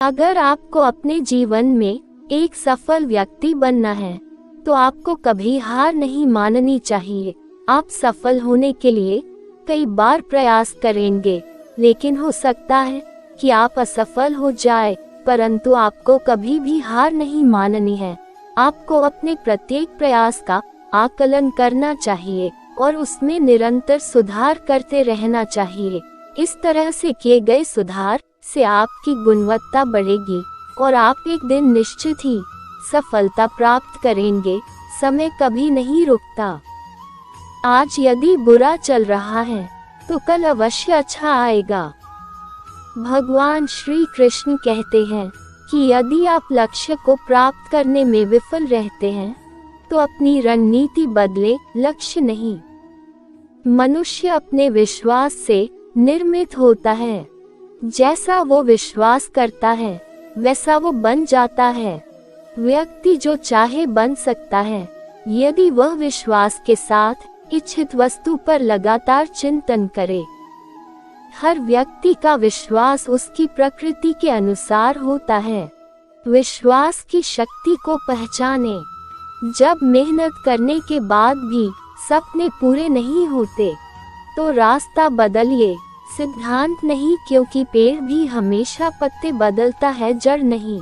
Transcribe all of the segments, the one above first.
अगर आपको अपने जीवन में एक सफल व्यक्ति बनना है तो आपको कभी हार नहीं माननी चाहिए। आप सफल होने के लिए कई बार प्रयास करेंगे, लेकिन हो सकता है कि आप असफल हो जाए, परंतु आपको कभी भी हार नहीं माननी है। आपको अपने प्रत्येक प्रयास का आकलन करना चाहिए और उसमें निरंतर सुधार करते रहना चाहिए। इस तरह से किए गए सुधार से आपकी गुणवत्ता बढ़ेगी और आप एक दिन निश्चित ही सफलता प्राप्त करेंगे। समय कभी नहीं रुकता। आज यदि बुरा चल रहा है तो कल अवश्य अच्छा आएगा। भगवान श्री कृष्ण कहते हैं कि यदि आप लक्ष्य को प्राप्त करने में विफल रहते हैं तो अपनी रणनीति बदले, लक्ष्य नहीं। मनुष्य अपने विश्वास से निर्मित होता है। जैसा वो विश्वास करता है वैसा वो बन जाता है। व्यक्ति जो चाहे बन सकता है यदि वह विश्वास के साथ इच्छित वस्तु पर लगातार चिंतन करे। हर व्यक्ति का विश्वास उसकी प्रकृति के अनुसार होता है। विश्वास की शक्ति को पहचाने। जब मेहनत करने के बाद भी सपने पूरे नहीं होते तो रास्ता बदलिए। सिद्धांत नहीं, क्योंकि पेड़ भी हमेशा पत्ते बदलता है, जड़ नहीं।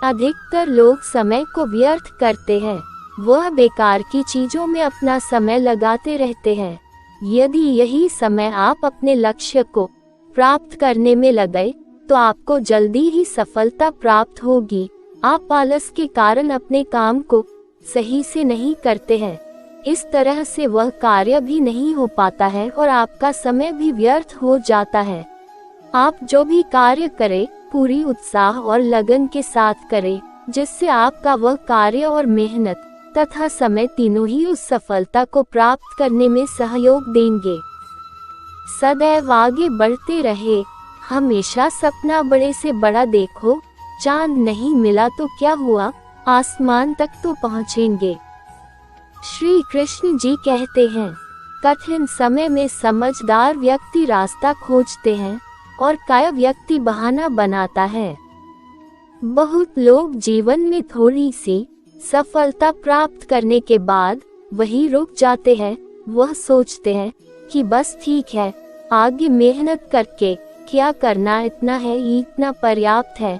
अधिकतर लोग समय को व्यर्थ करते हैं। वह बेकार की चीजों में अपना समय लगाते रहते हैं। यदि यही समय आप अपने लक्ष्य को प्राप्त करने में लगाए तो आपको जल्दी ही सफलता प्राप्त होगी। आप आलस के कारण अपने काम को सही से नहीं करते हैं। इस तरह से वह कार्य भी नहीं हो पाता है और आपका समय भी व्यर्थ हो जाता है। आप जो भी कार्य करें पूरी उत्साह और लगन के साथ करें, जिससे आपका वह कार्य और मेहनत तथा समय तीनों ही उस सफलता को प्राप्त करने में सहयोग देंगे। सदैव आगे बढ़ते रहे। हमेशा सपना बड़े से बड़ा देखो। चांद नहीं मिला तो क्या हुआ, आसमान तक तो पहुँचेंगे। श्री कृष्ण जी कहते हैं, कठिन समय में समझदार व्यक्ति रास्ता खोजते हैं और कायर व्यक्ति बहाना बनाता है। बहुत लोग जीवन में थोड़ी सी सफलता प्राप्त करने के बाद वही रुक जाते हैं। वह सोचते हैं कि बस ठीक है, आगे मेहनत करके क्या करना, इतना है, इतना पर्याप्त है।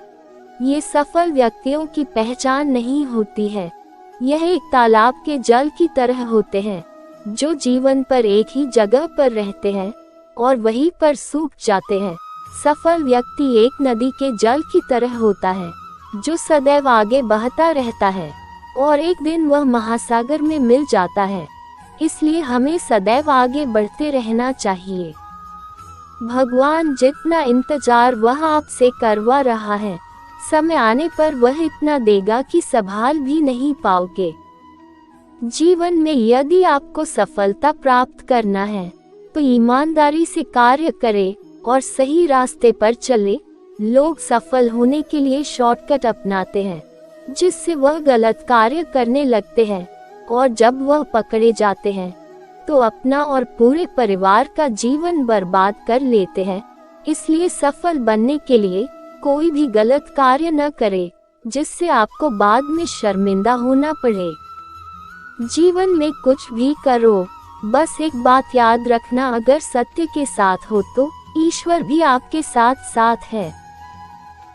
ये सफल व्यक्तियों की पहचान नहीं होती है। यह एक तालाब के जल की तरह होते हैं जो जीवन पर एक ही जगह पर रहते हैं और वहीं पर सूख जाते हैं। सफल व्यक्ति एक नदी के जल की तरह होता है जो सदैव आगे बहता रहता है और एक दिन वह महासागर में मिल जाता है। इसलिए हमें सदैव आगे बढ़ते रहना चाहिए। भगवान जितना इंतजार वह आपसे करवा रहा है, समय आने पर वह इतना देगा कि संभाल भी नहीं पाओगे। जीवन में यदि आपको सफलता प्राप्त करना है तो ईमानदारी से कार्य करें और सही रास्ते पर चले। लोग सफल होने के लिए शॉर्टकट अपनाते हैं, जिससे वह गलत कार्य करने लगते हैं और जब वह पकड़े जाते हैं तो अपना और पूरे परिवार का जीवन बर्बाद कर लेते हैं। इसलिए सफल बनने के लिए कोई भी गलत कार्य न करे जिससे आपको बाद में शर्मिंदा होना पड़े। जीवन में कुछ भी करो, बस एक बात याद रखना, अगर सत्य के साथ हो तो ईश्वर भी आपके साथ साथ है।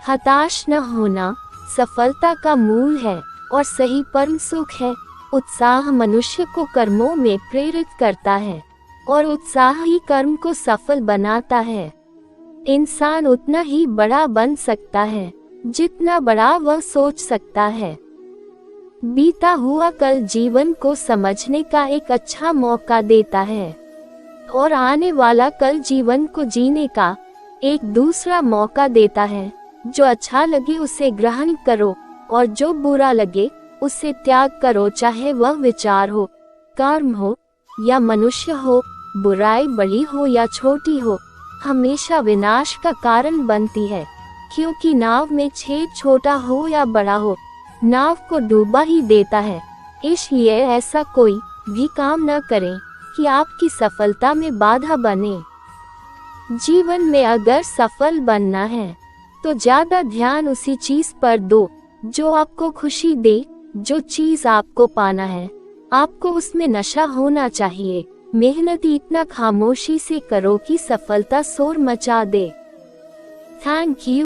हताश न होना सफलता का मूल है और सही परम सुख है। उत्साह मनुष्य को कर्मों में प्रेरित करता है और उत्साह ही कर्म को सफल बनाता है। इंसान उतना ही बड़ा बन सकता है जितना बड़ा वह सोच सकता है। बीता हुआ कल जीवन को समझने का एक अच्छा मौका देता है और आने वाला कल जीवन को जीने का एक दूसरा मौका देता है। जो अच्छा लगे उसे ग्रहण करो और जो बुरा लगे उसे त्याग करो। चाहे वह विचार हो, कर्म हो या मनुष्य हो, बुराई बड़ी हो या छोटी हो, हमेशा विनाश का कारण बनती है। क्योंकि नाव में छेद छोटा हो या बड़ा हो, नाव को डूबा ही देता है। इसलिए ऐसा कोई भी काम न करें कि आपकी सफलता में बाधा बने। जीवन में अगर सफल बनना है तो ज्यादा ध्यान उसी चीज पर दो जो आपको खुशी दे। जो चीज आपको पाना है, आपको उसमें नशा होना चाहिए। मेहनत इतना खामोशी से करो कि सफलता शोर मचा दे। Thank you.